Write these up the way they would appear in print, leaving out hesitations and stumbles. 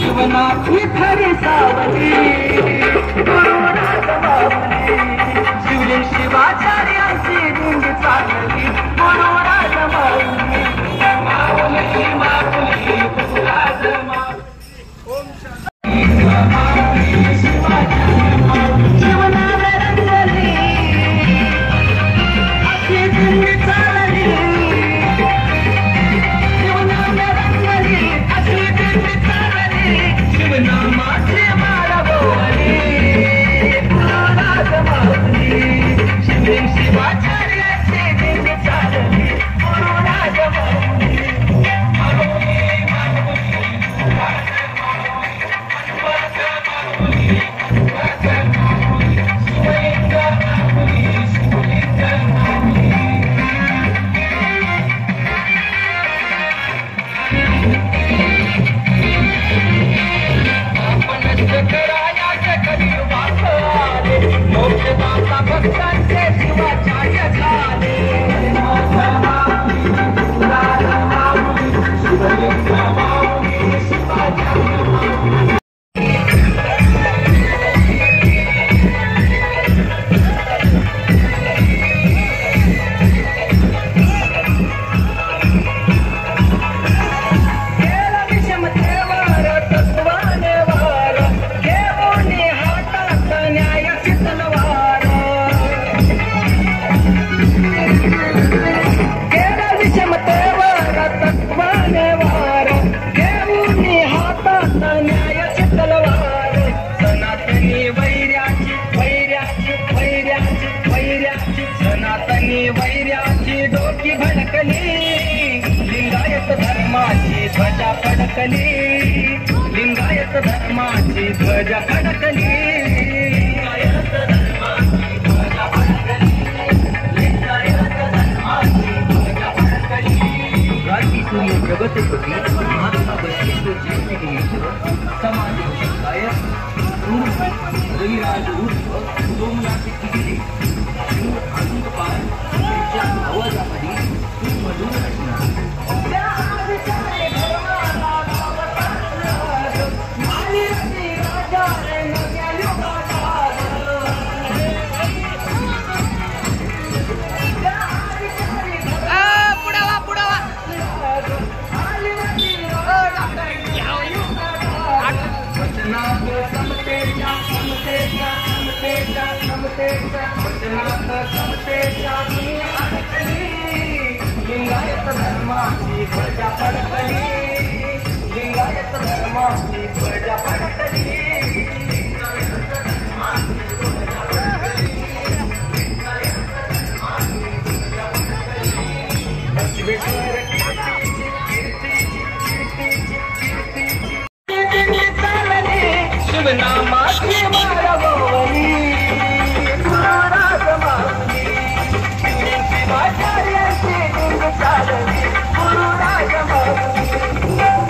जीवनाची खरी सावली शिवलिंग शिवाचार्यांची रिंग चालली गुरुराज माऊली माऊली माऊली गुरुराज जीवनाला रंगली अशी रिंग चालली जीवनाला रंगली अशी रिंग चालली शिवनामाची माळा बोलली गुरुराज माऊली शिवलिंग शिवाचार्याची रिंग चालली गुरुराज माऊली माऊली माऊली भक्तांचे शिवाचार्य झाले वैर्याची डोकी भडकली लिंगायत धर्माची ध्वजा फडकली लिंगायत धर्माची ध्वजा फडकली लिंगायत धर्माची ध्वजा फडकली लिंगायत धर्माची ध्वजा फडकली गाठीतून जगतपती महात्मा बसवेश्वरजी समाज गायक रविराज उर्फ सोमनाथ किगिरे आवाजामध्ये मधुर रचना पुढावा धर्माची ध्वजा फडकली, लिंगायत धर्माची ध्वजा फडकली. बसवेश्वर कीर्तीची चालली, शिवनामाची मारवली. गुरुराज माऊली, शिवाचार्याची लिंग चालली. गुरुराज माऊली,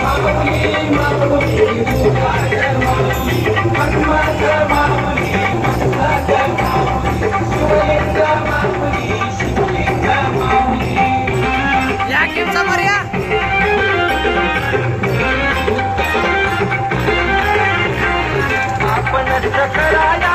माऊली माऊली गुरुराज माऊली, हनुमंत माऊली हनुमंत माऊली, शिवलिंग माऊली शिवलिंग माऊली. या किमचा मर्या आपण कराया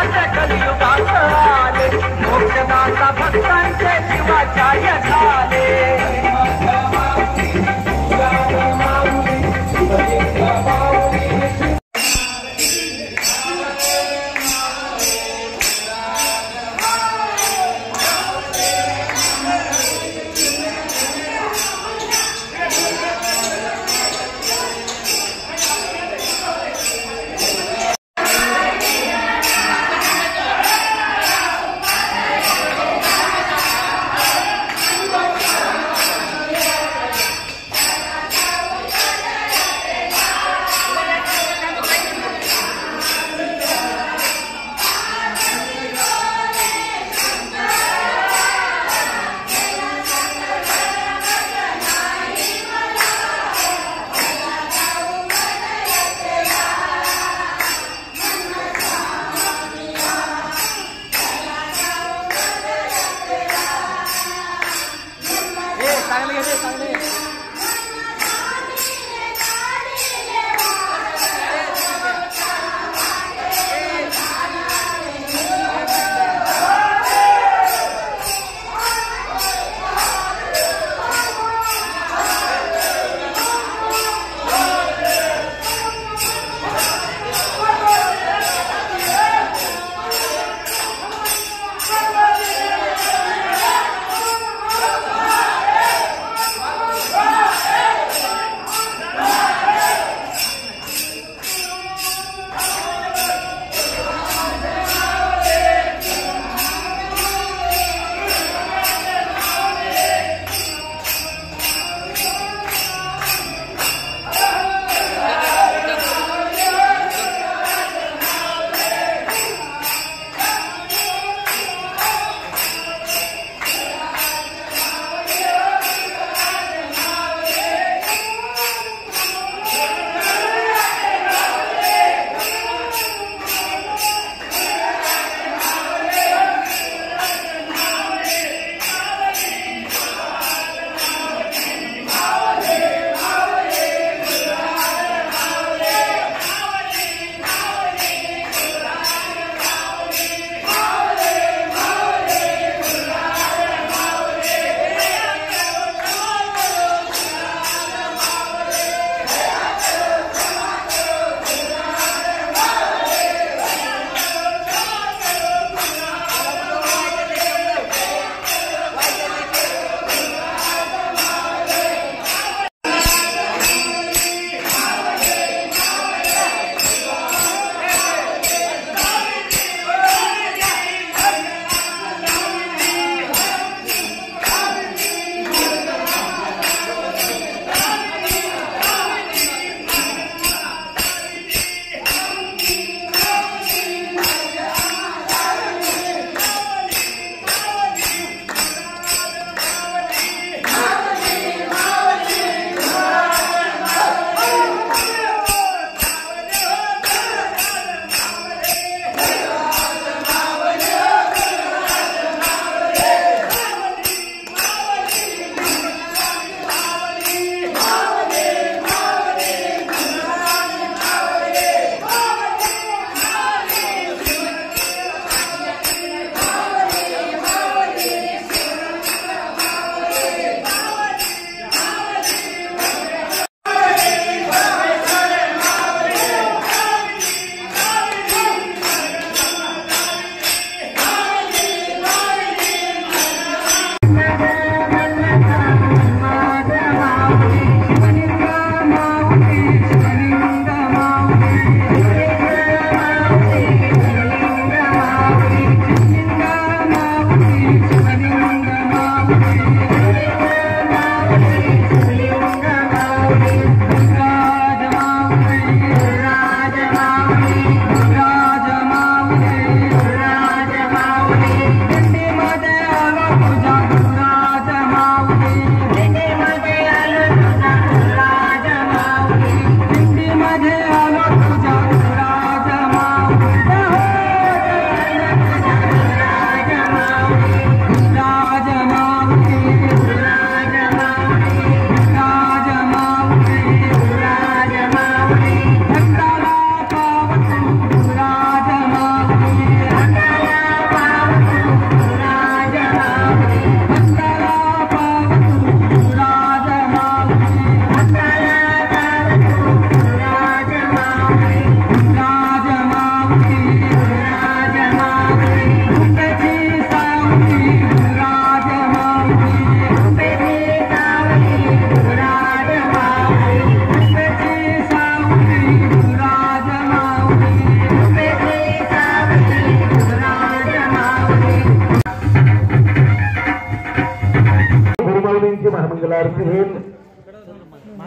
आरती होईल.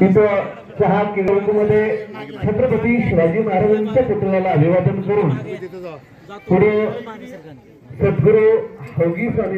इथं चहा किलोमध्ये छत्रपती शिवाजी महाराजांच्या पुतळ्याला अभिवादन करून पुढे सद्गुरू हौगी स्वामी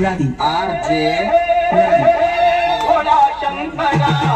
अनुराधी RJ भोला शंकरा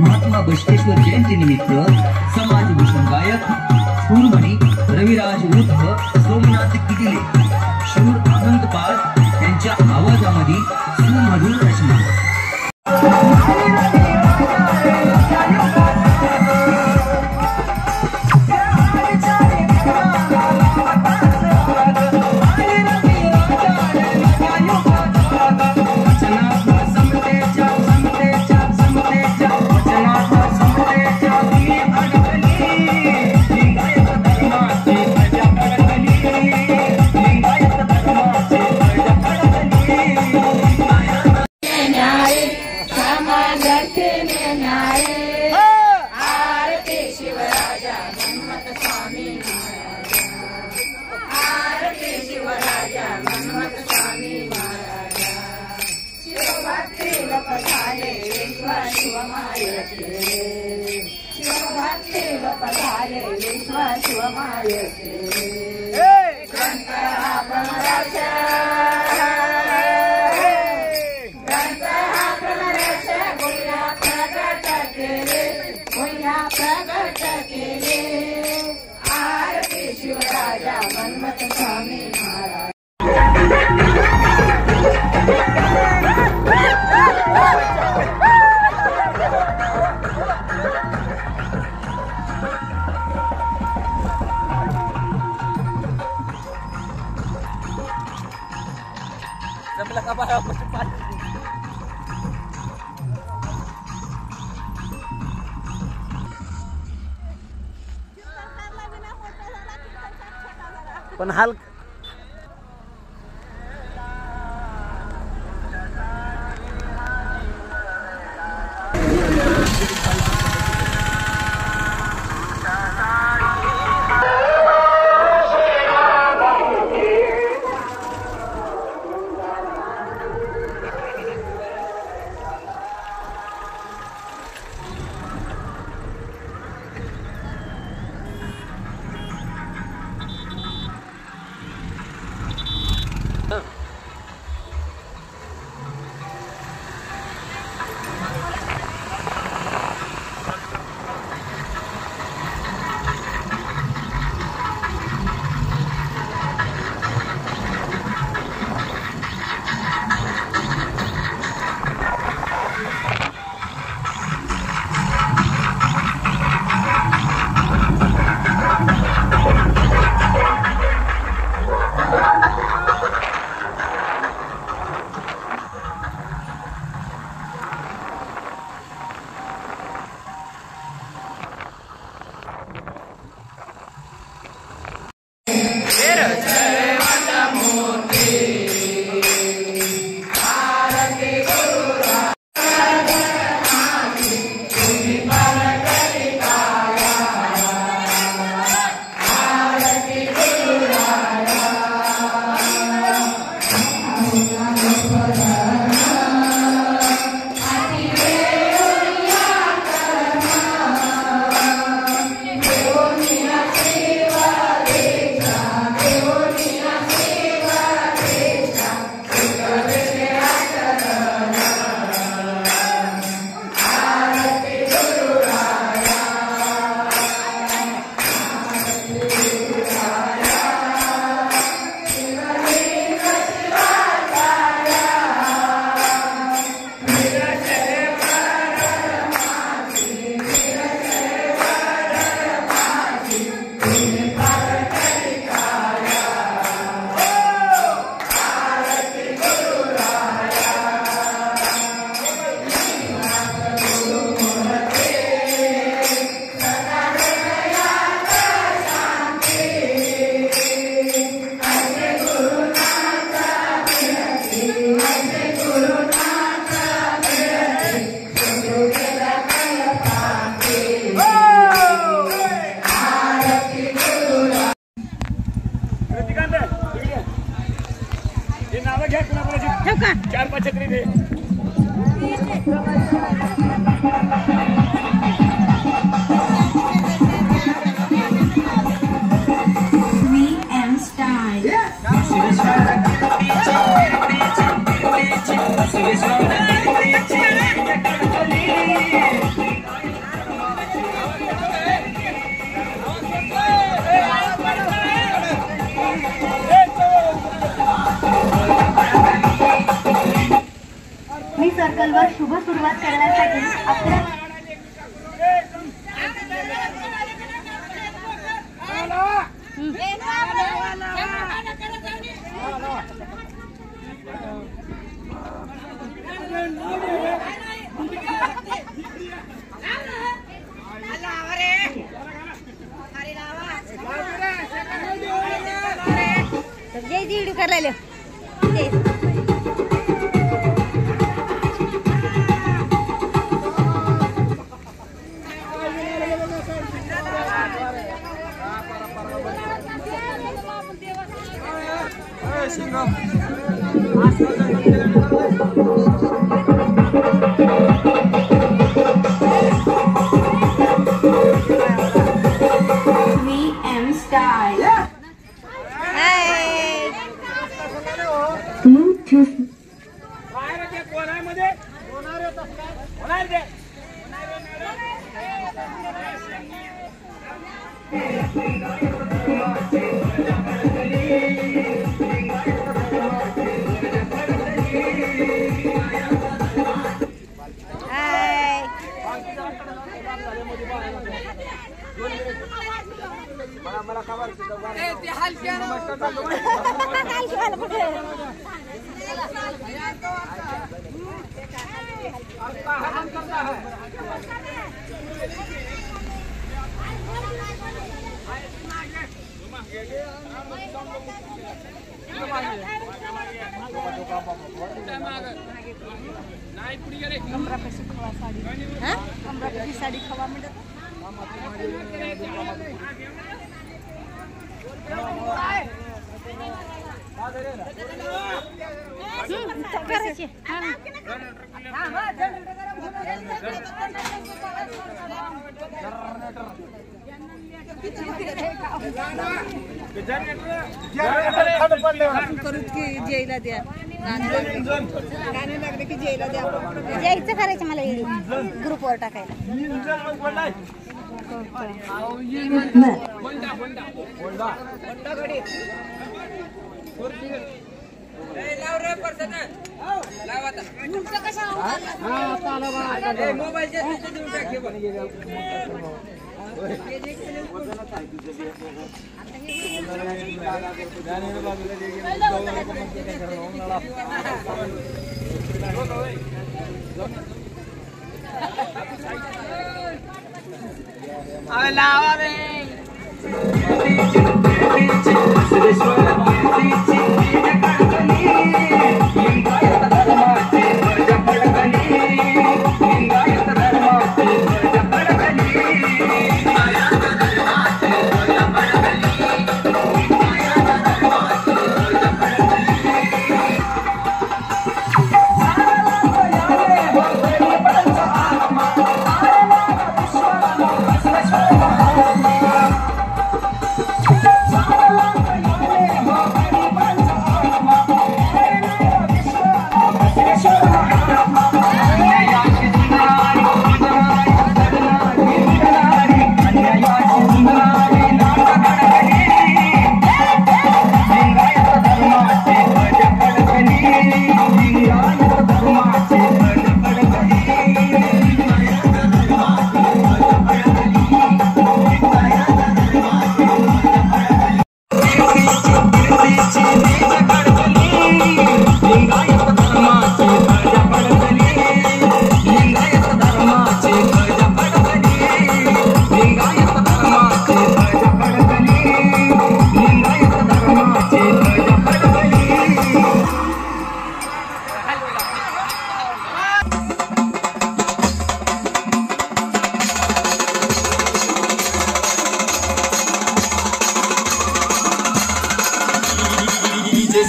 महात्मा बसवेश्वर जयंती निमित्त समाजभूषण गायक सूरमणी रविराज उर्फ सोमनाथ किडिले शूर आनंद पाल यांच्या आवाजामध्ये सुमधुर रचना पण हाल नाव घ्या कुणाकुणाची 4-5 छत्री दे मी सर्कलवर शुभ सुरुवात करण्यासाठी 11 जय दीड करायला साडी खवा म्हणतात करायची जेला द्या गाणे लागले की जेला द्या यायचं करायचं मला ग्रुपवर टाकायला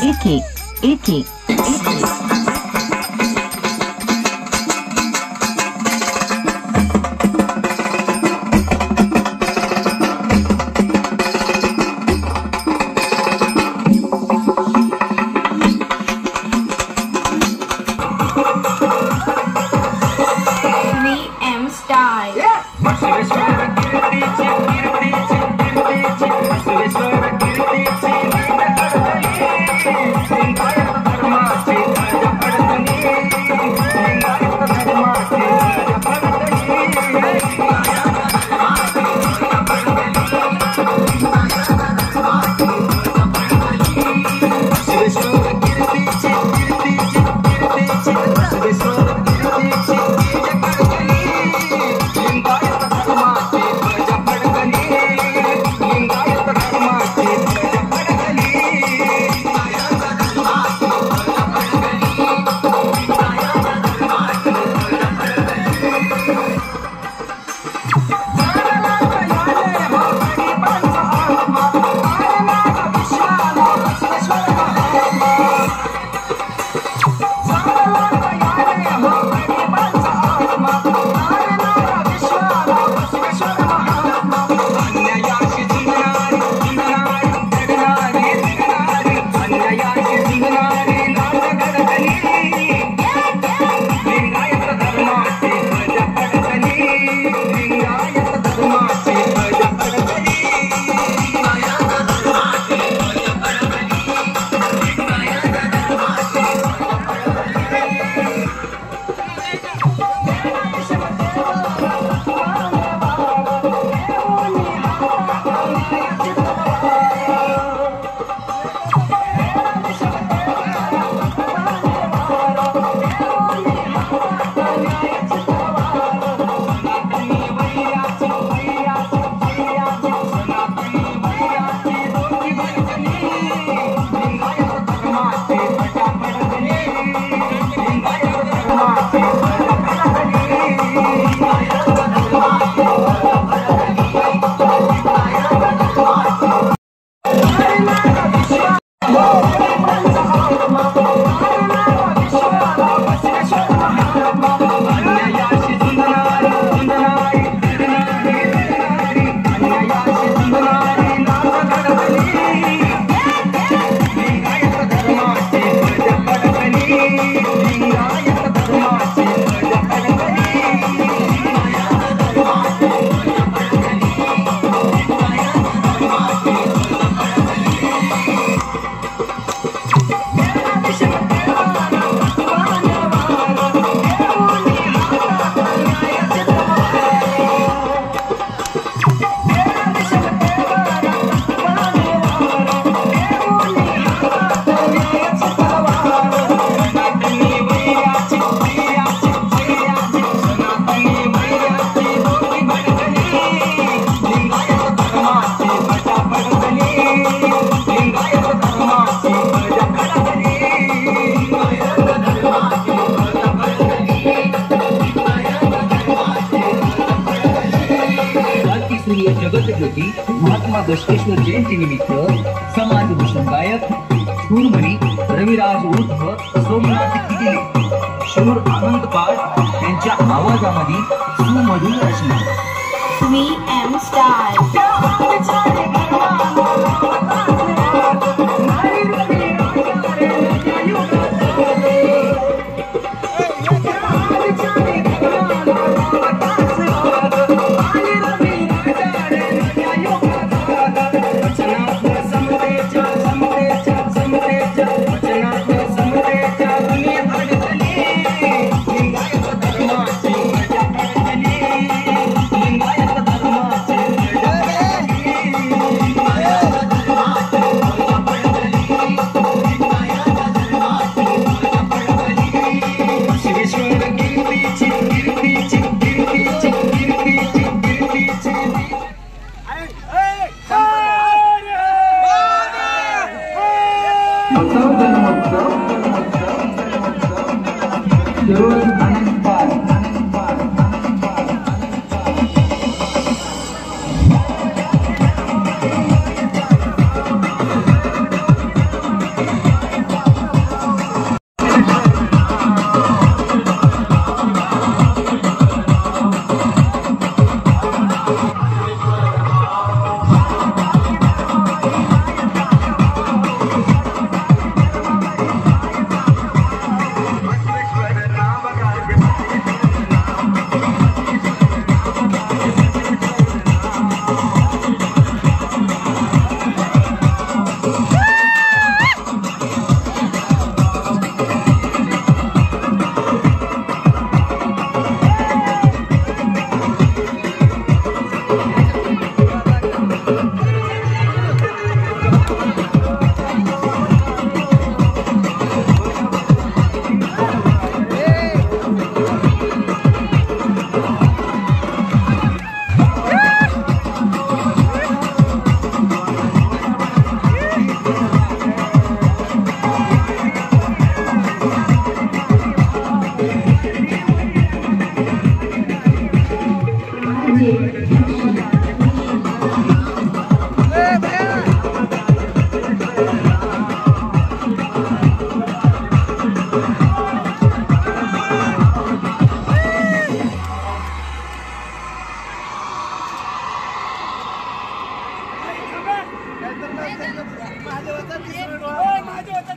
देखिए येथे VM Style. जगतज्योती महात्मा बसवेश्वर जयंती निमित्त समाजभूषण गायक सूरमणी रविराज उर्फ सोमनाथ किडिले शूर आनंद पाठ यांच्या आवाजामध्ये सुमधुर रचना VM Style.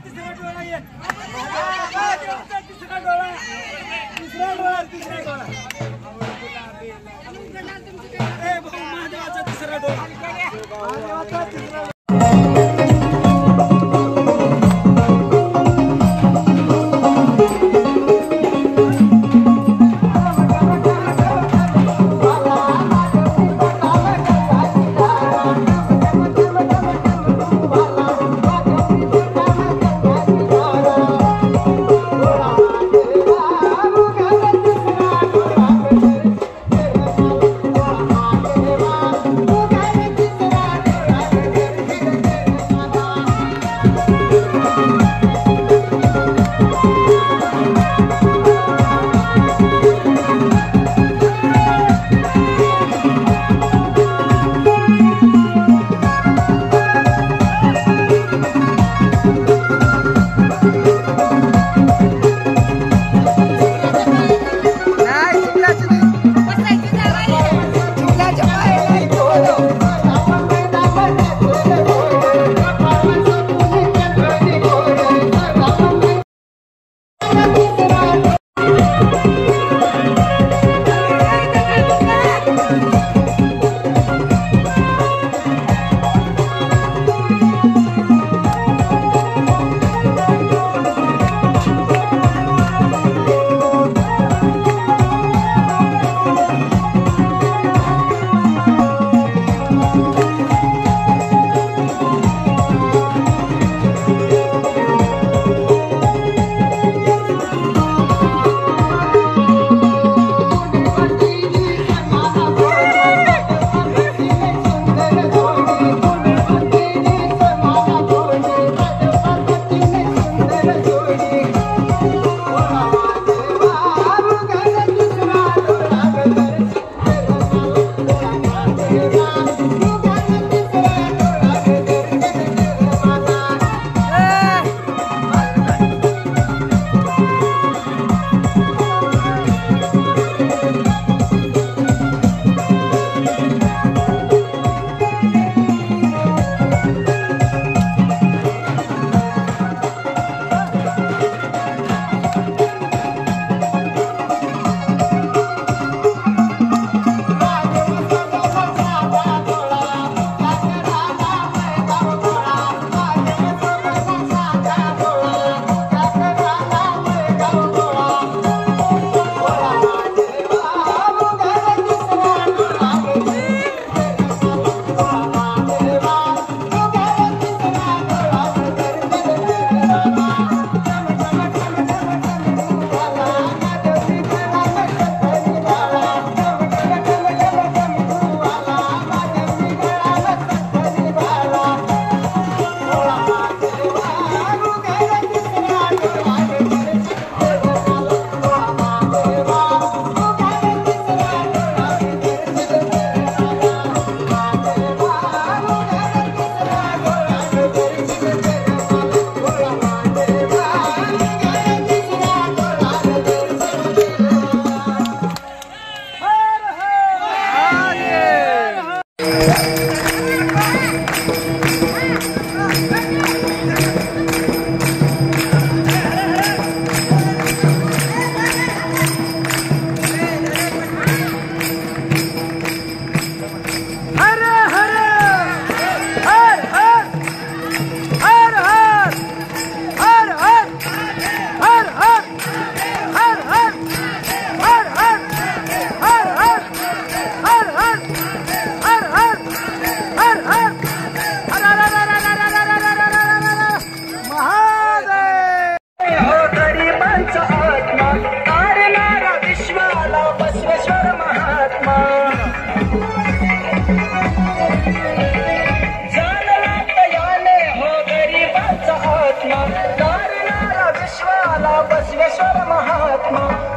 तिसरा डोळा येत महादेवाचा तिसरा डोळा तिसरा डोळा तिसरा डोळा ए भाऊ महादेवाचा तिसरा डोळा महादेवाचा तिसरा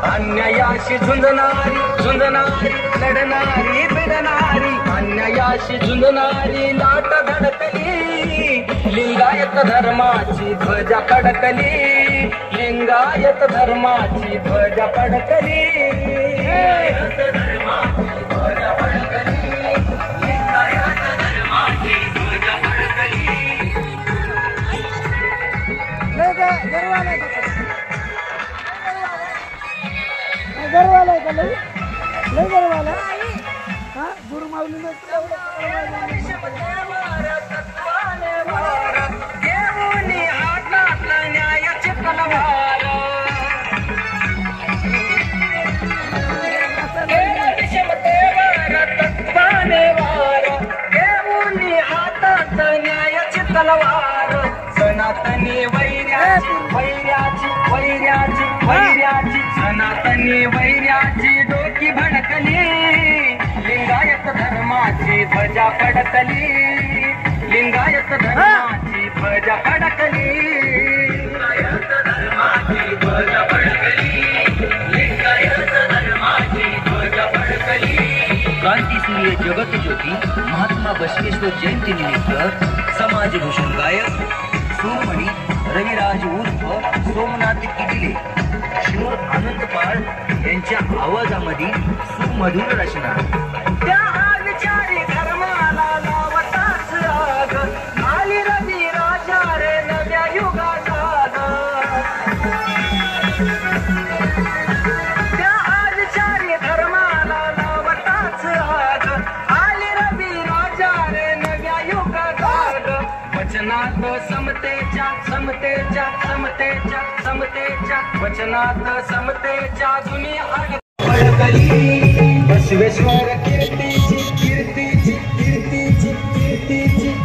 अन्यायाशी झुंजणारी लढणारी बिडणारी अन्यायाशी झुंजणारी लाट धडकली लिंगायत धर्माची ध्वजा फडकली लिंगायत धर्माची ध्वजा फडकली लिंगायत धर्माची ध्वजा फडकली लिंगायत धर्माची ध्वजा फडकली गरवाला आहे का लई लई गरवाला हा गुरु माऊलीने तलवार सनातनी वैर्याची वैर्याची वैर्याची वैर्याची सनातनी वैर्याची डोकी भडकली लिंगायत धर्माची ध्वजा फडकली लिंगायत धर्माची ध्वजा फडकली लिंगायत धर्माची ध्वजा फडकली लिंगायत धर्माची ध्वजा फडकली क्रांतीसूर्य जगत ज्योती महात्मा बसवेश्वर जयंती निमित्त समाजभूषण गायक सोमणी रविराज उर्फ सोमनाथ किडिले शूर आनंदपाळ यांच्या आवाजामध्ये सुमधुर रचना त्या विचारी धर्माला लावताच आग आली रवी राजा रे नव्या युगाचा त्या विचारी धर्माला लावताच आग आली रवी राजा रे नव्या युगाचा वचनात समतेच्या समतेच्या समतेच्या समतेच्या वचनात समतेच्या दुनिया फडकली बसवेश्वर कीर्तीची कीर्तीची कीर्तीची कीर्तीची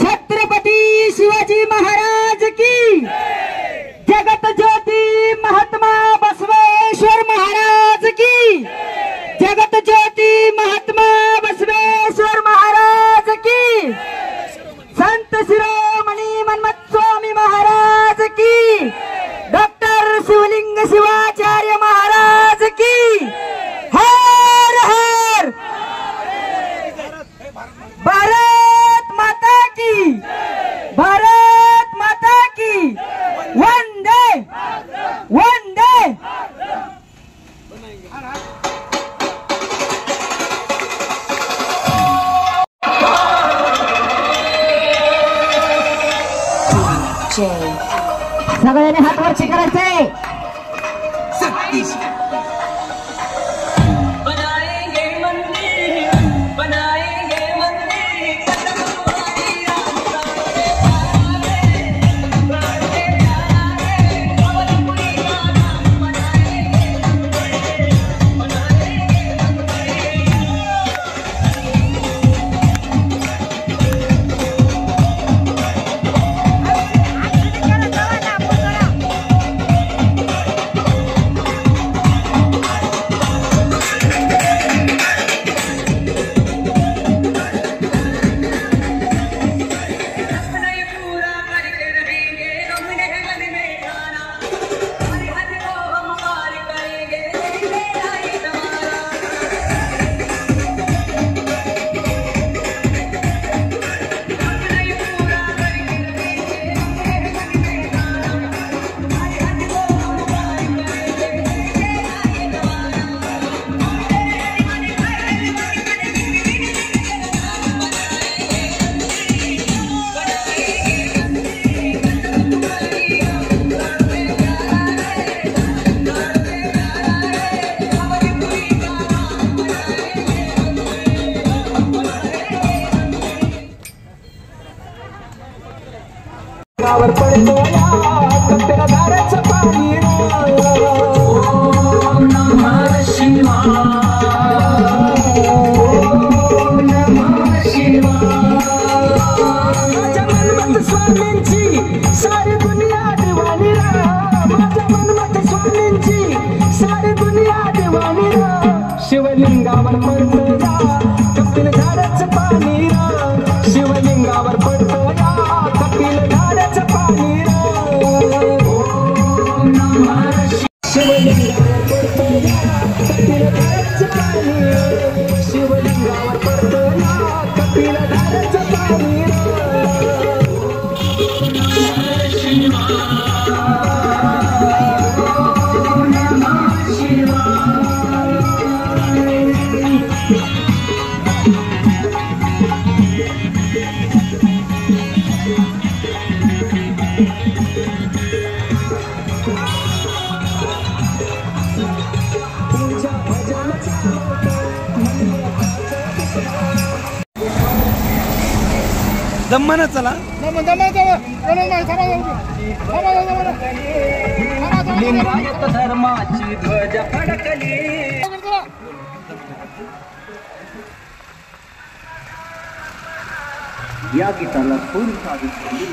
छत्रपती शिवाजी महाराज की जगत ज्योती महात्मा बसवेश्वर महाराज की जगत ज्योती महात्मा बसवेश्वर महाराज की संत शिरोमणी मन्मथ स्वामी महाराज की डॉक्टर शिवलिंग शिवाचार्य महाराज की हर हर भारत माता की भारत माता की वंदे वंदे सगळ्यांनी हात वरचे करायचे शिवलिंगावर पडतं या कपिलधारेचं पाणी दम्मान चला लिंगायत धर्माची ध्वज फडकली या गीताला पूर्ण साधित केली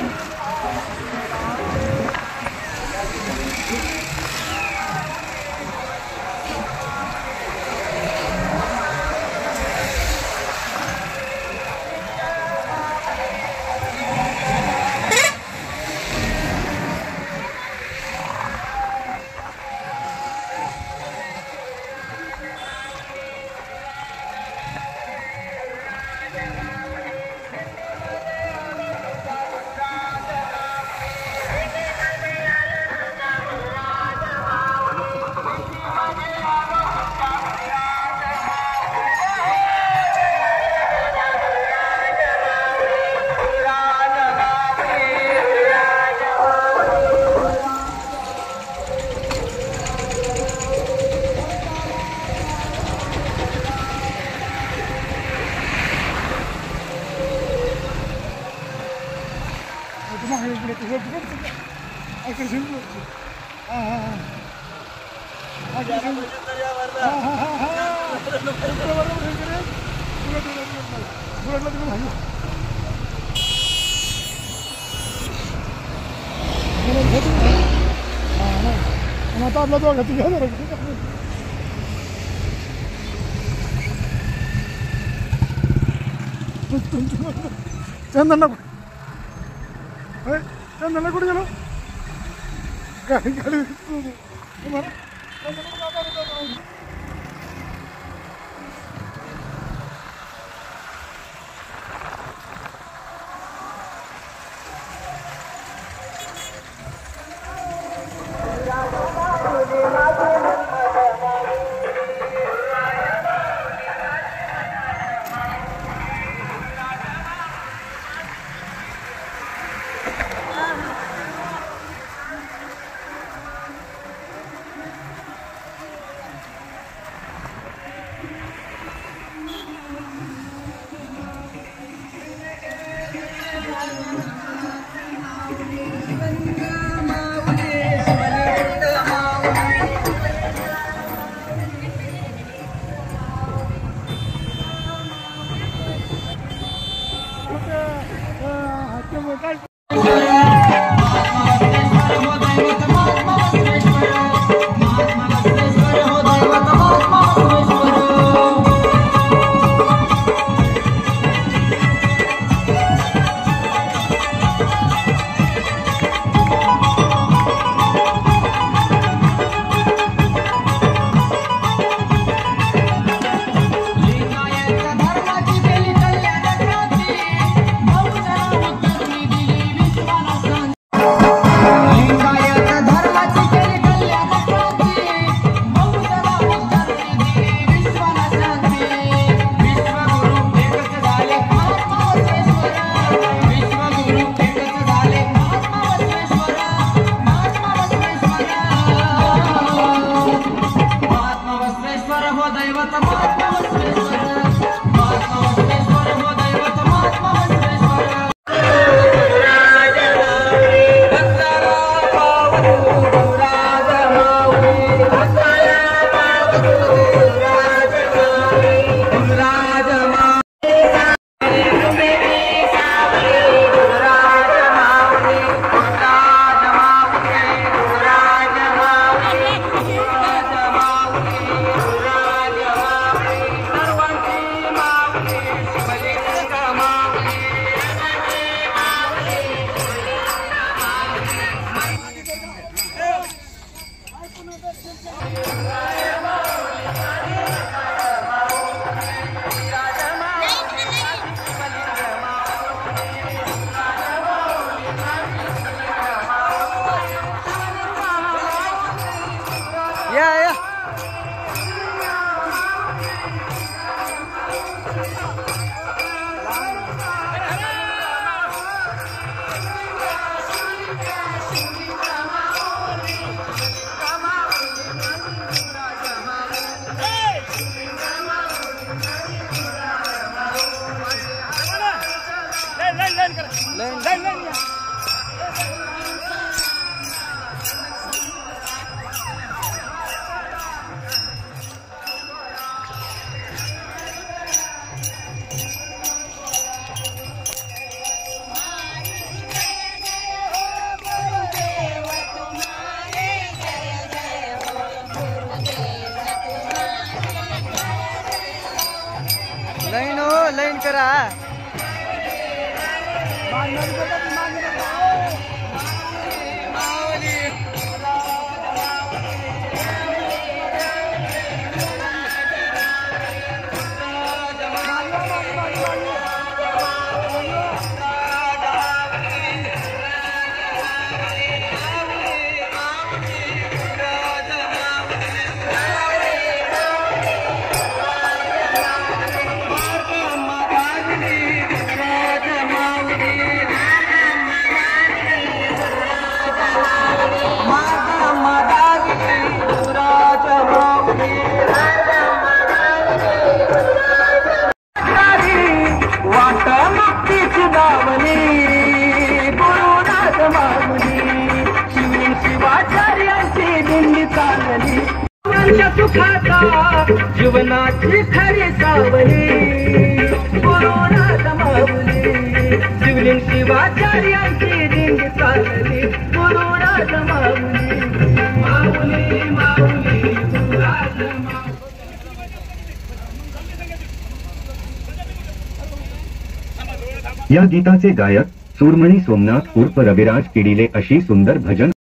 चंदनला कुठे गेलो गाडी गाडी या लाइन करा जीवनाची खरी सावली गुरुनाथ माऊली शिवलिंग शिवाचार्यांची दिंड चालली गुरुनाथ माऊली माऊली माऊली गुरुनाथ या गीताचे गायक सूरमणी सोमनाथ उर्फ रविराज किडिले अशी सुंदर भजन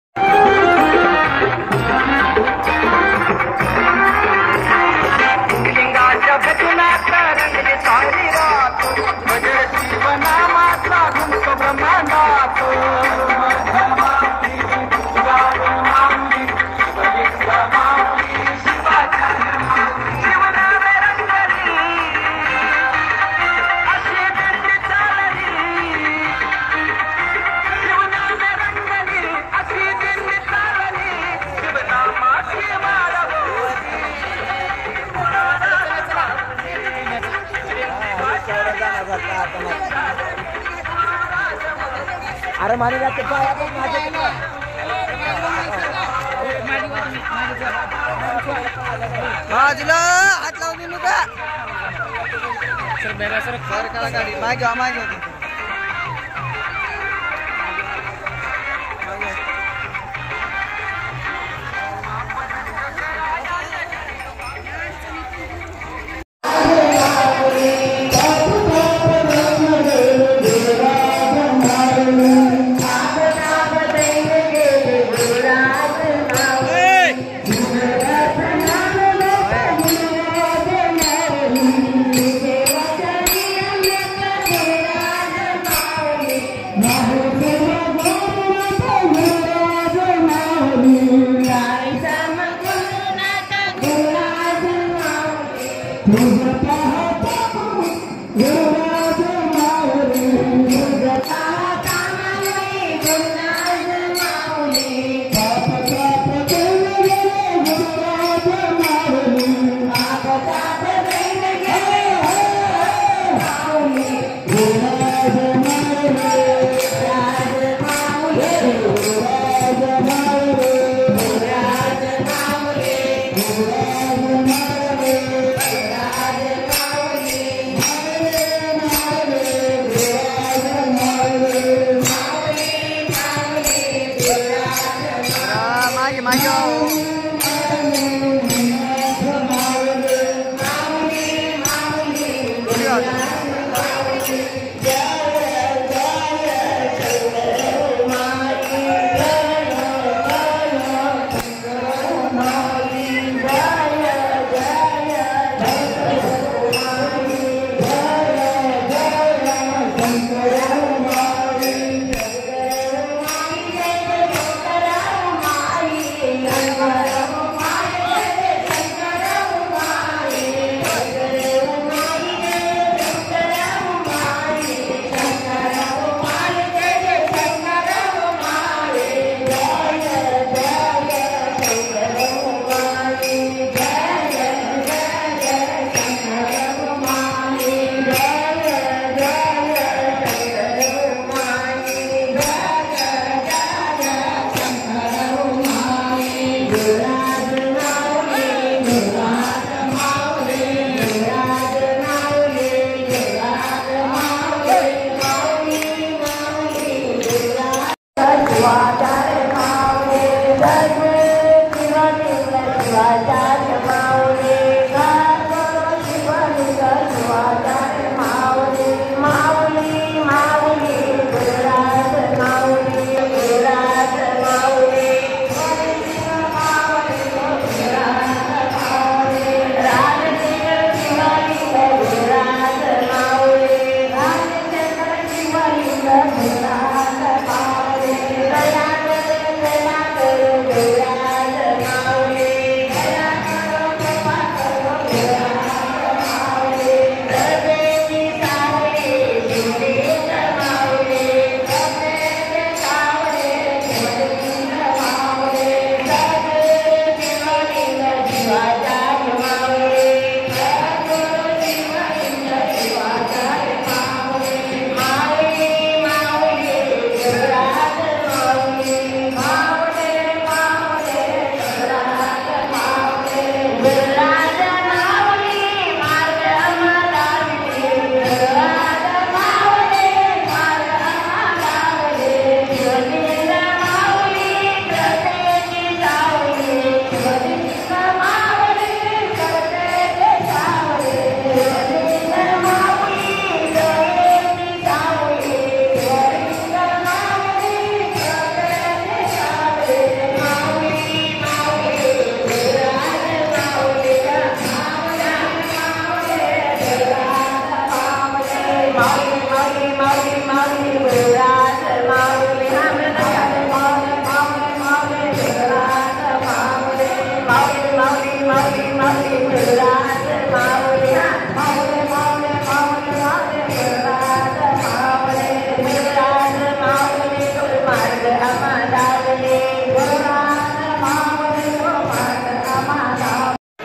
अरे माने जाते बाजूला हात लावून देऊ नका सर मेरा सर खर करा गाडी मागे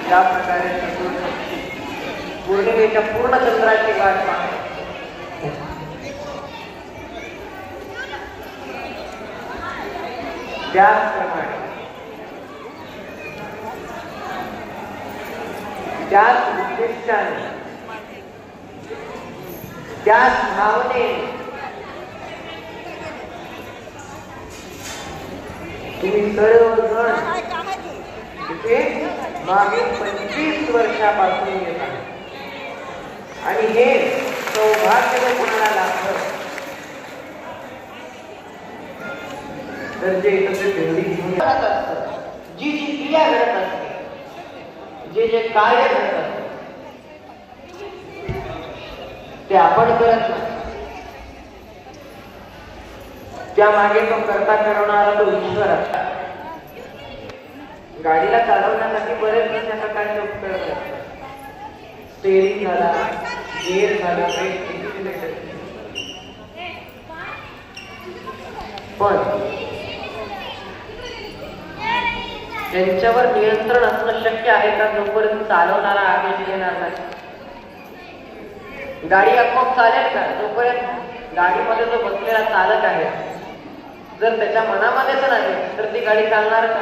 ज्या प्रकारे पौर्णिमेच्या पूर्ण चंद्राची वाट पाहतो त्याचप्रमाणे त्याच उद्देशाने त्याच भावने तुम्ही सर्वजण तिथे मागील 25 वर्षापासून येत आहे आणि हे सौभाग्य कोणाला लाभलं तर जे एकत्र देवळी घेऊन येत असतं, जी जी क्रिया घडत असते, जे जे कार्य घडत असते ते आपण करत नाही, त्यामागे तो करता करवणारा तो ईश्वर असतात. गाडीला चालवण्यासाठी बरेच अशा प्रकारचे उपकरण असतात. स्टेअरिंग झाला, गिअर झाला, पण त्यांच्यावर नियंत्रण असणं शक्य आहे का जोपर्यंत चालवणारा आदेश घेणार नाही. गाडी आपोआप चालेल का जोपर्यंत गाडीमध्ये जो बसलेला चालक आहे जर त्याच्या मनामध्येच नाही तर ती गाडी चालणार का.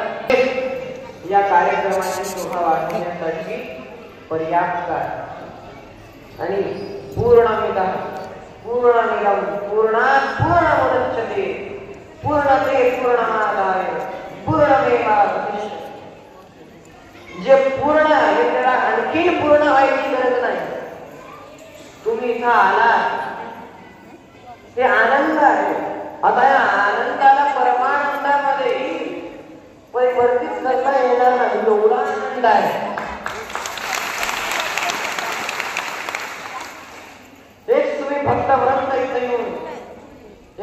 या कार्यक्रमाची शोभा वाढवण्यासाठी पर्याप्त आहे आणि पूर्णमिदं पूर्णमुदच्यते पूर्णते पूर्णमादाय पूर्णमेवावशिष्यते. जे पूर्ण आहे त्याला आणखी पूर्ण व्हायची गरज नाही. तुम्ही इथं आलात ते आनंद आहे. आता या आनंदाला परमानंदामध्ये परिवर्तित करता येणार नाही एवढा आनंद आहे. एक तुम्ही भक्तवृंद इथे येऊन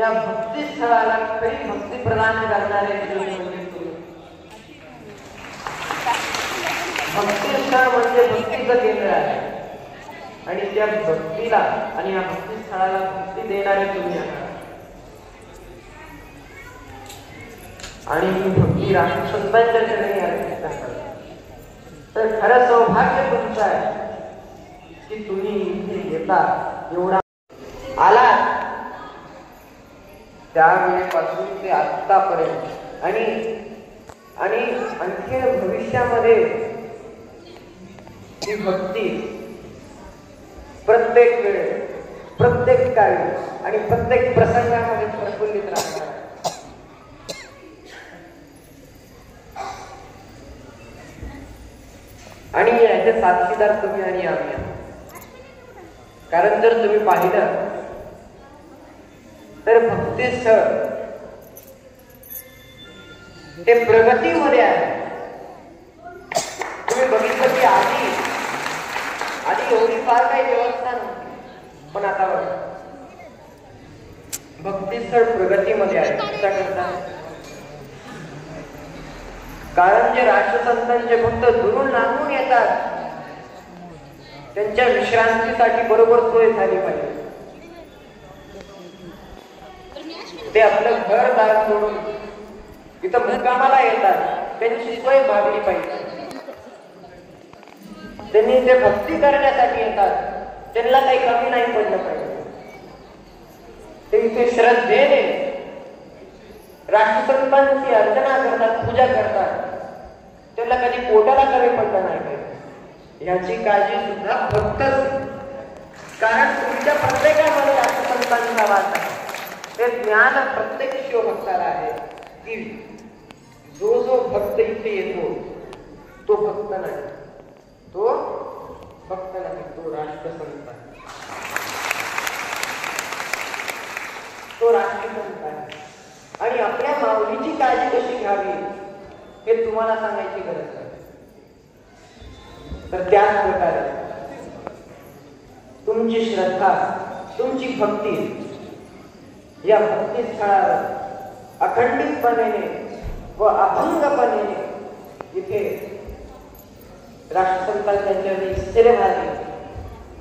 या भक्ती स्थळाला खरी भक्ती प्रदान करणारे भक्ती स्थळ म्हणजे भक्तीचं केंद्र आहे आणि त्या भक्तीला आणि या भक्ती स्थळाला भक्ती देणारे तुम्ही आहात आणि ही भक्ती राष्ट्रसंतांच्या चरणी अर्पित आहे. तर खरं सौभाग्य तुमचं आहे की तुम्ही इथे येता. एवढा आला त्यावेळेपासून ते आतापर्यंत आणि आणखी भविष्यामध्ये ही भक्ती प्रत्येक वेळ प्रत्येक काळी आणि प्रत्येक प्रसंगामध्ये प्रफुल्लित राहणार. आणि याचे साक्षीदार तुम्ही आणि आम्ही. कारण जर तुम्ही पाहिलं तर भक्ती स्थळ ते प्रगतीमध्ये आहे. तुम्ही बघितलं की आधी एवढी फार काही व्यवस्था नव्हती, पण आता भक्ती स्थळ प्रगतीमध्ये आहे. कशा करता? कारण जे राष्ट्रसंतांचे भक्त दुरून लांबून येतात त्यांच्या विश्रांतीसाठी बरोबर सोय झाली पाहिजे. ते आपलं घर दार सोडून इथं मुक्कामाला येतात, त्यांची सोय भागली पाहिजे. त्यांनी जे भक्ती करण्यासाठी येतात त्यांना काही कमी नाही पडलं पाहिजे. ते इथे श्रद्धेने राष्ट्रसंतांची अर्चना करतात, पूजा करतात, त्याला कधी पोटाला कमी पडलं नाही पाहिजे याची काळजी सुद्धा भक्तच. कारण तुमच्या प्रत्येकामध्ये राष्ट्रसंतांचा वास आहे. ते ज्ञान प्रत्येक शिवभक्ताला आहे की जो भक्त इथे येतो तो भक्त नाही, तो भक्त नाही, तो राष्ट्रसंत आहे, तो राष्ट्रसंत आहे. आणि आपल्या माऊलीची काळजी कशी घ्यावी हे तुम्हाला सांगायची गरज नाही. तर त्याच प्रकारे तुमची श्रद्धा, तुमची भक्ती या भक्ती स्थळावर अखंडितपणे व अभंगपणे इथे राष्ट्रसंतांच्या चरणी स्थिर व्हावी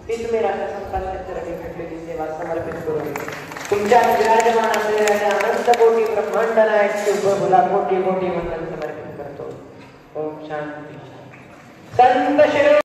ही तुम्ही राष्ट्रसंतांच्या चरणी घडलेली सेवा समर्पित करून तुमच्या विराजमान असलेल्या अनंत कोटी ब्रह्मांड नायक शुभला कोटी कोटी वंदन समर्पित करतो. ओम शांती. संत श्री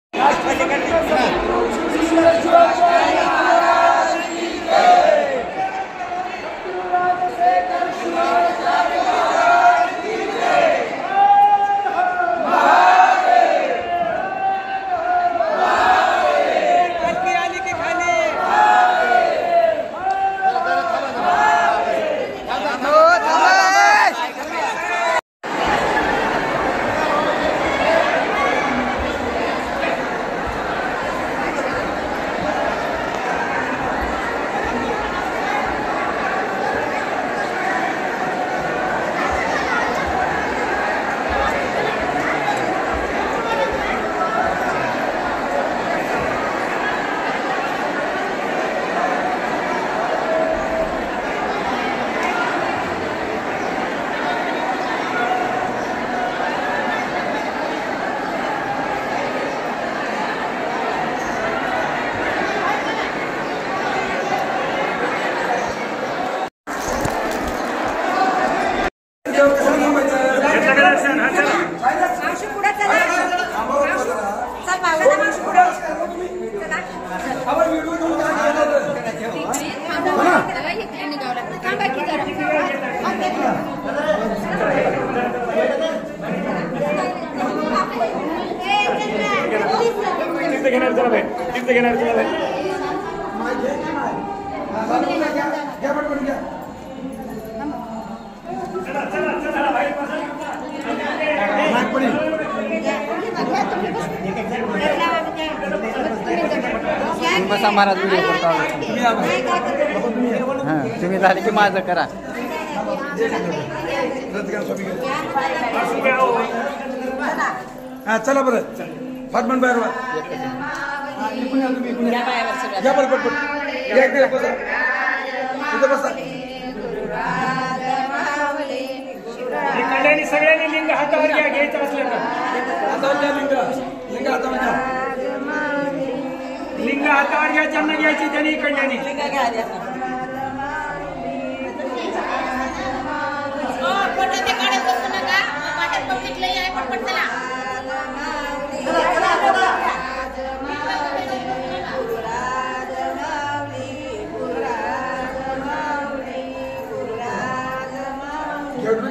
महाराज तुम्ही झाले की माझं करा. हा चला बरं फाटमन बाहेर या बरं पटपट बसा. सगळ्यांनी लिंग हातावर घ्यायचं असलं का हातावर घ्या. लिंग हातावर घ्या. लिंग हातावर घ्या. ज्यांना घ्यायची त्यांनी इकडल्यानी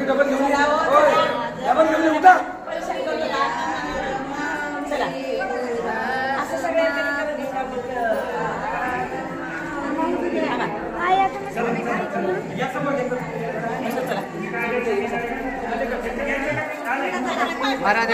डबल घेऊन डबल घेऊन उठा. चला असं सगळ्या महाराज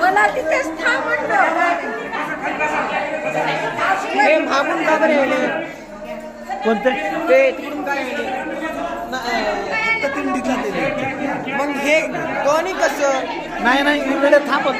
मला तिथेच थांब मागून का बरे कोणते ते तिकडून काय मग हे दोन्ही कसं नाही इकडे थांबत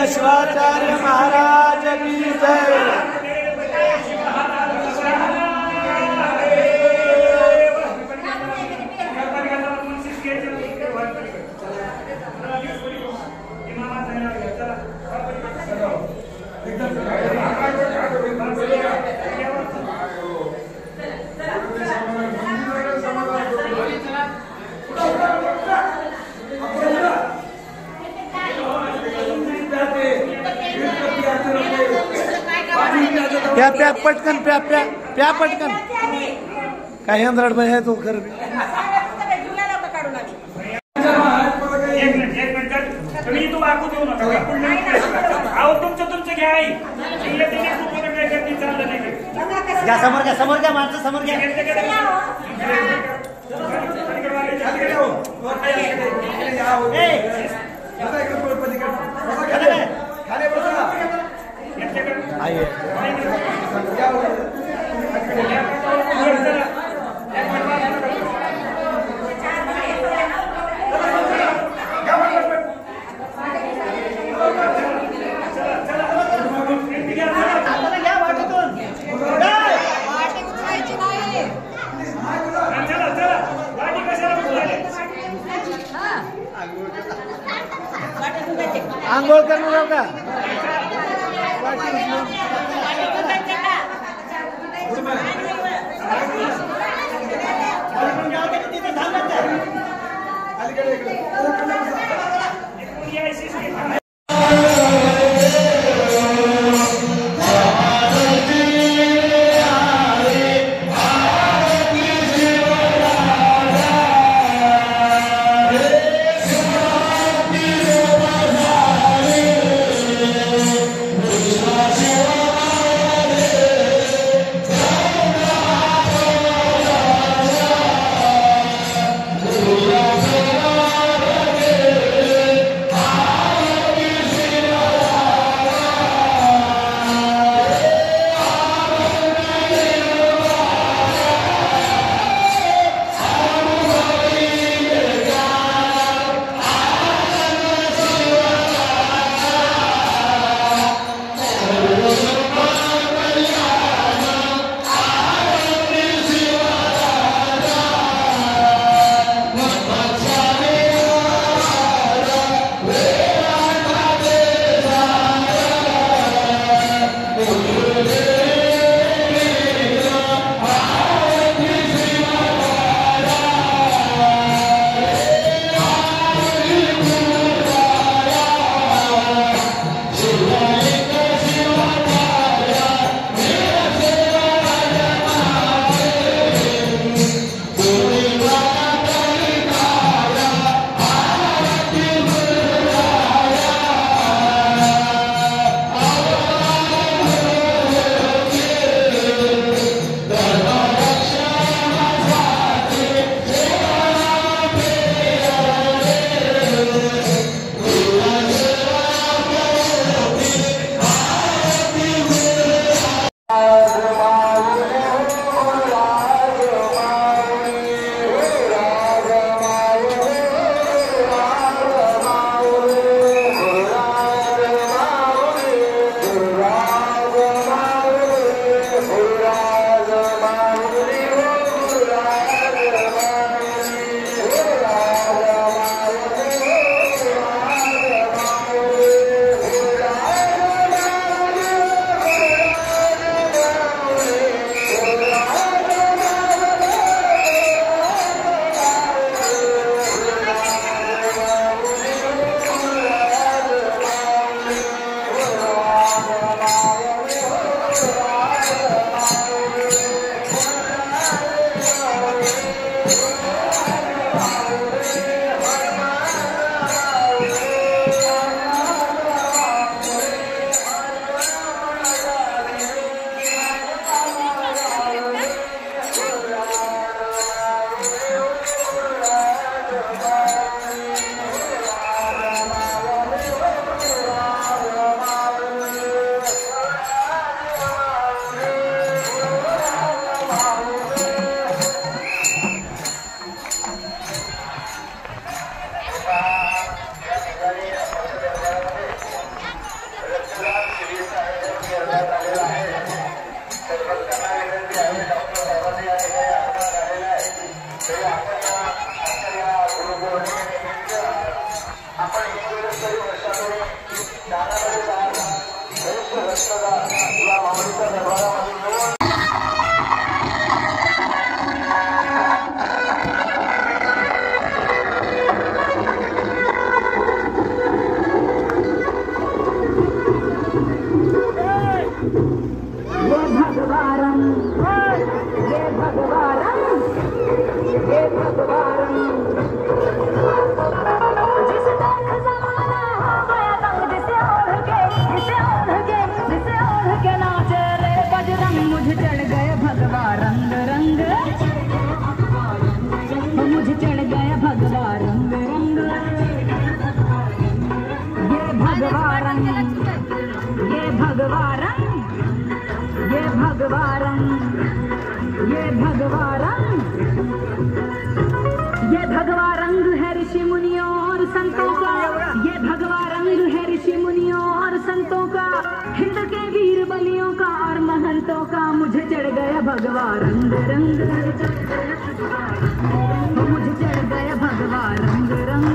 शिवाचार्य महाराज की जय। प्या प्या पटकन प्या प्या प्या पटकन काही अंधराड बाई आहे तो खरं समोर घ्या माणसं समोर घ्या आंघोळ करणार का भगवा रंग, ये भगवा रंग है ऋषि मुनियों और संतों का, ये भगवा रंग है ऋषि मुनियों और संतों का, हिंद के वीर बलियों का और महंतों का। मुझे चढ़ गया भगवा रंग रंग, मुझे चढ़ गया भगवा रंग रंग।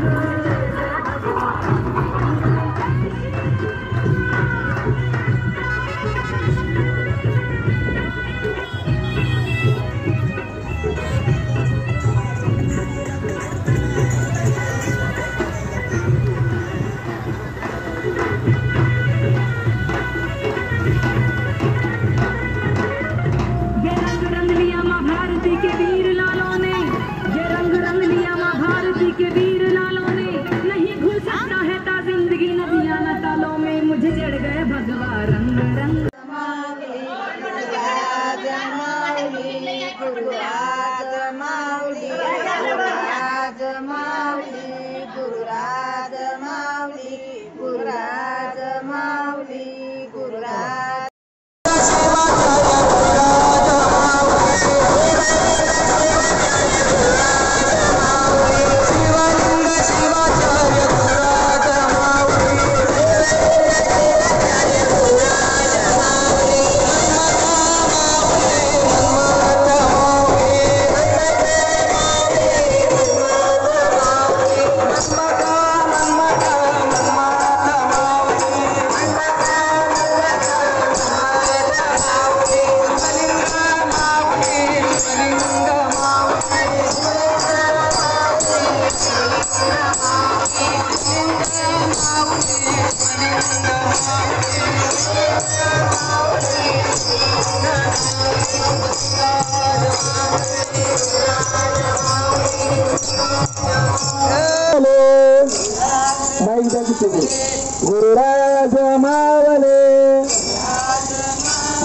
गुरुराज मावले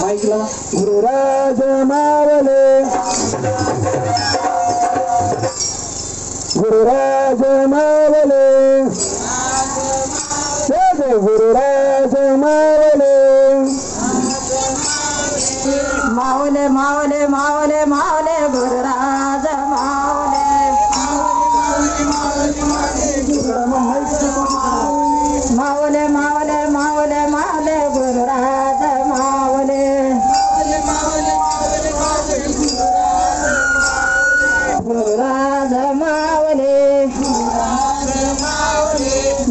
माईकला गुरुराज मावले गुरुराज मावले जय गुरुराज मावले मावले मावले मावले मावले गुरुराज मावले मावले मावले मावले मावले गुरुराज मावले गुरुराज मावले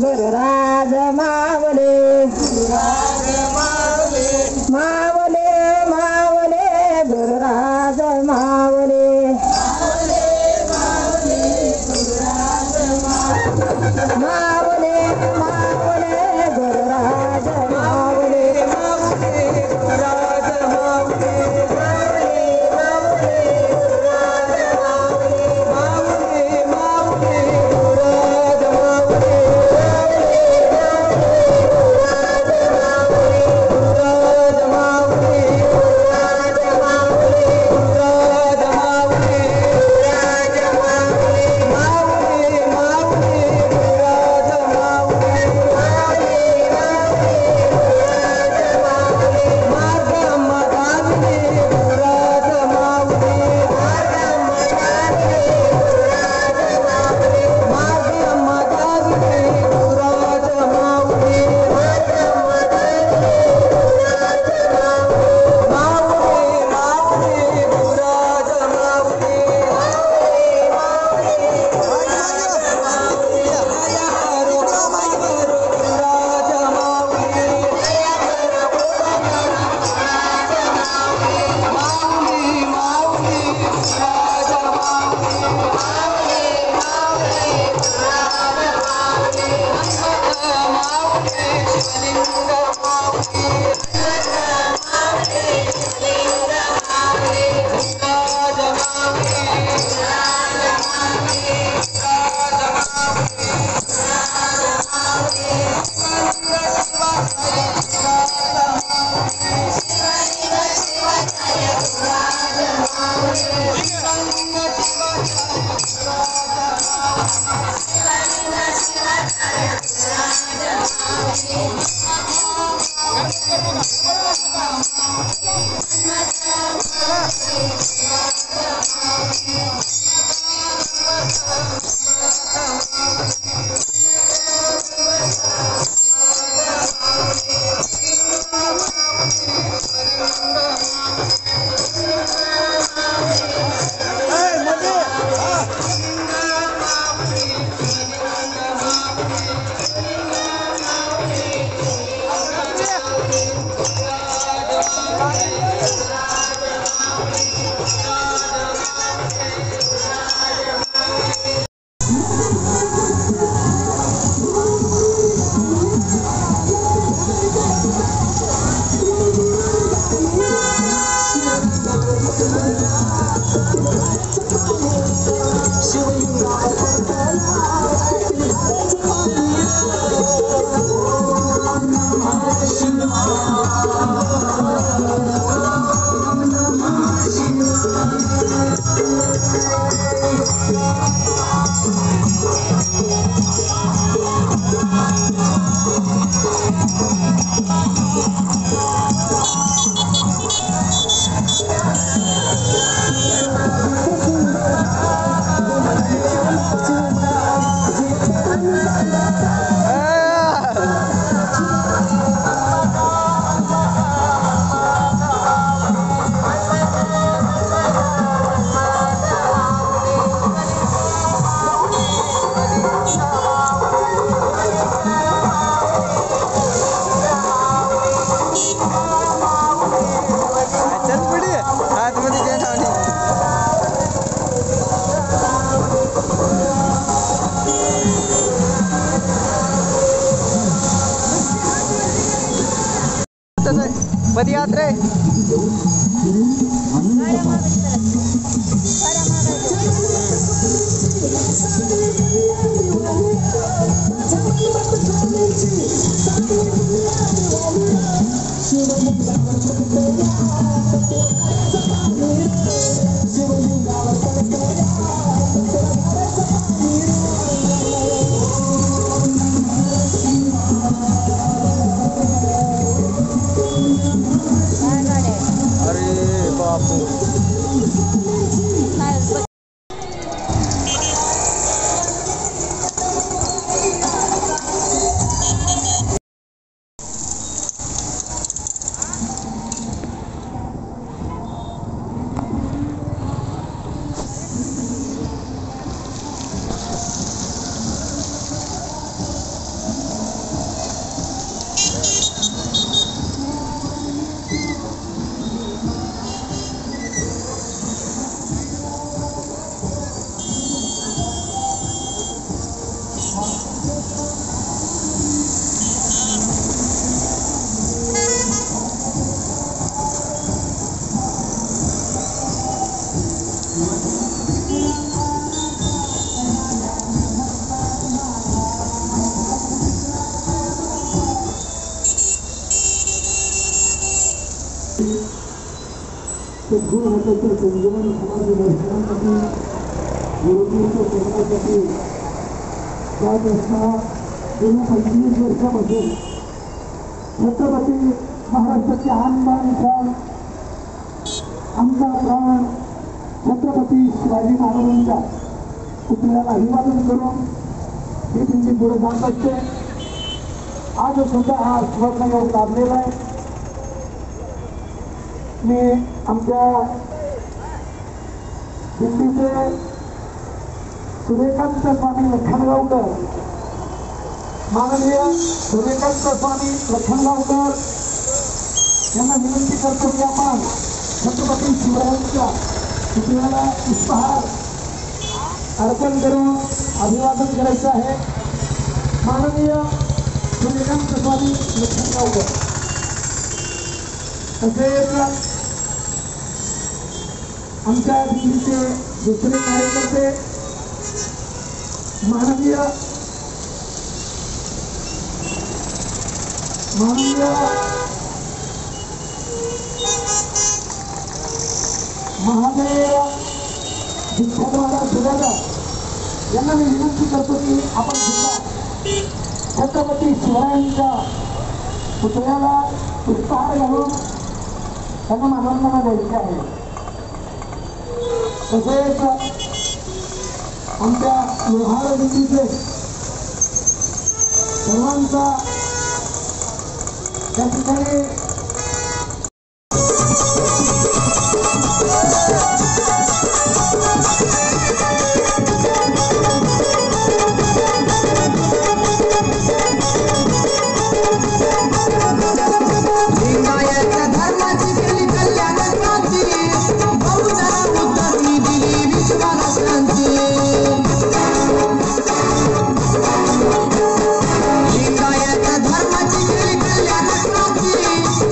गुरुराज मावले मावले मावले गुरुराज मावले मावले मावले गुरुराज मावले गुरुराज मावले गुरुराज तसं पदयात्रे सद्गुरू हाताच्या संयमन समाधी दर्शनासाठी गुरुजींच्या सेवनासाठी जात असताना गेल्या 25 वर्षापासून छत्रपती महाराष्ट्राचे आनबान शान आमचा प्राण छत्रपती शिवाजी महाराजांच्या पुतळ्याला अभिवादन करून ही दिंडी पुढे जात असते. आज सुद्धा हा सुवर्णयोग लाभलेला आहे. मी आमच्या दिल्लीचे सूर्यकांत स्वामी लखनगावकर माननीय सूर्यकांत स्वामी लखनगावकर यांना विनंती करतो की आपण छत्रपती शिवरायांच्या पुतळ्याला पुष्पहार अर्पण करून अभिवादन करायचं आहे. माननीय सूर्यकांत स्वामी लखनगावकर तसेच आमच्या दिल्लीचे दुसरे कार्यकर्ते माननीय महादेव विठ्ठलवाडा सुधाकर यांना मी विनंती करतो की आपण सुद्धा छत्रपती शिवरायांच्या पुतळ्याला पुष्पहार घालून त्यांना मानवंदना द्यायची आहे. तसेच आमच्या लोहार दिंडीचे सर्वांचा त्या ठिकाणी धर्माची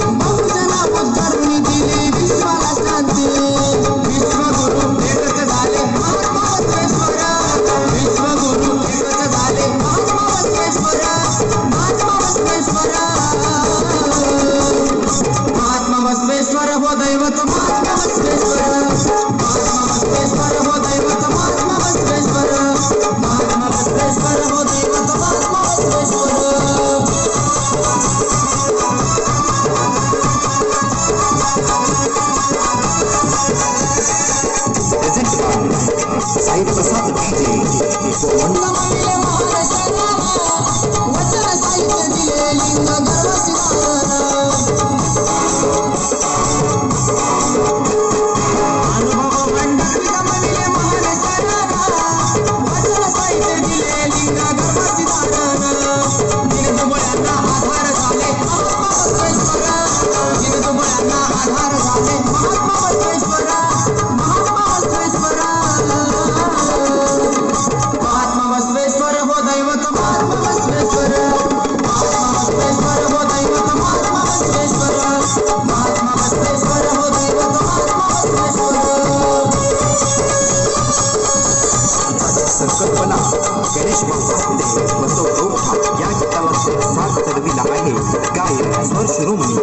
संत शिरोमणी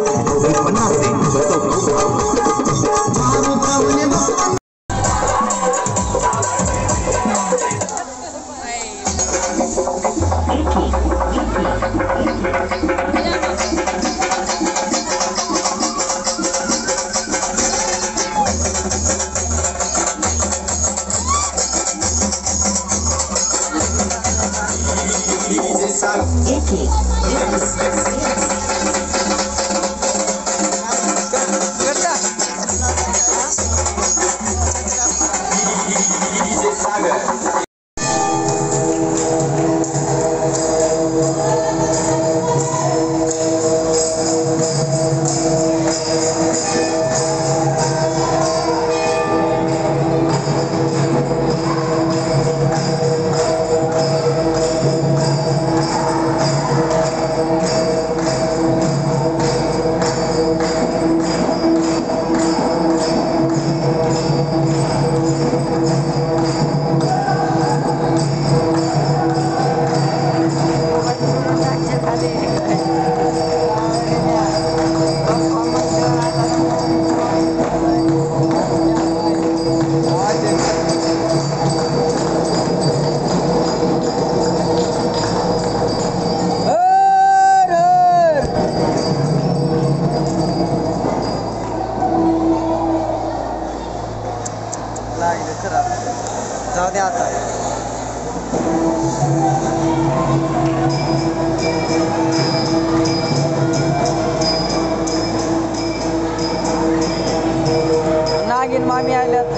50 ते 54. जाऊ दे आता. नागिन मामी आल्यात.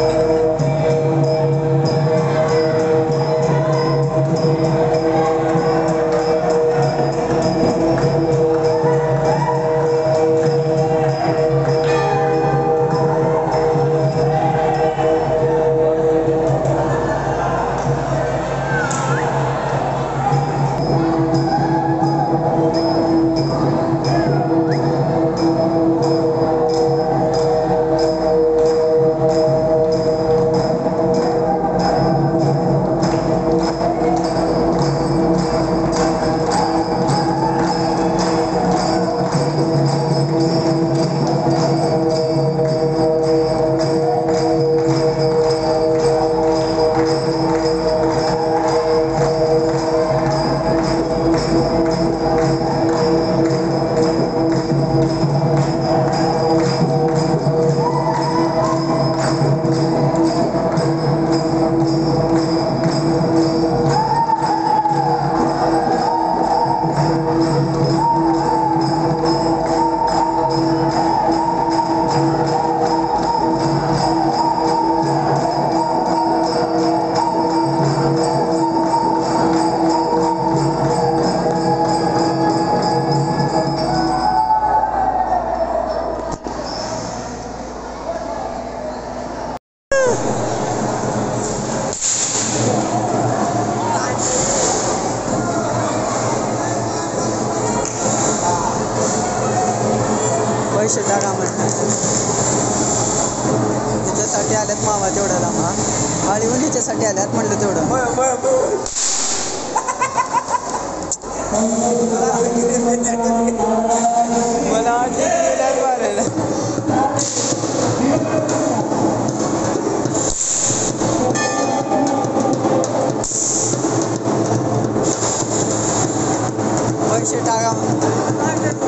पैसे टाका म्हणतात तुझ्यासाठी आल्यात मामा तेवढं लांबा आणि मग हिच्यासाठी आल्यात म्हणलं तेवढं मला मारायला पैसे टाका म्हणतात